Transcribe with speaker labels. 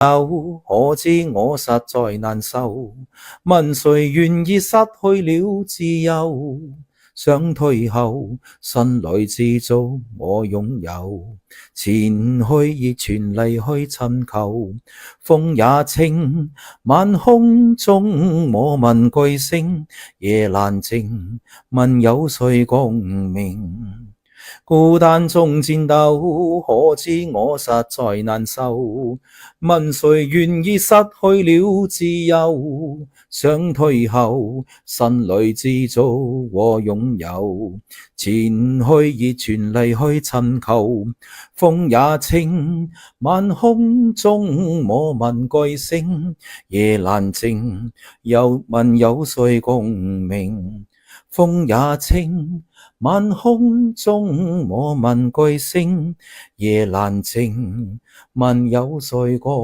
Speaker 1: 可知我實在難受，問誰願意失去了自由？想退後，新來自造我擁有，前去亦全力去尋求。風也清，晚空中我問句聲，夜闌靜，問有誰共鳴？孤單中戰鬥，可知我實在難受。問誰願意失去了自由？想退後，新裏自造和擁有，前去亦全力去尋求。風也清，晚空中我問句聲，夜闌靜，又問有誰共鳴？風也清，晚空中我問句聲，夜闌靜，問有誰共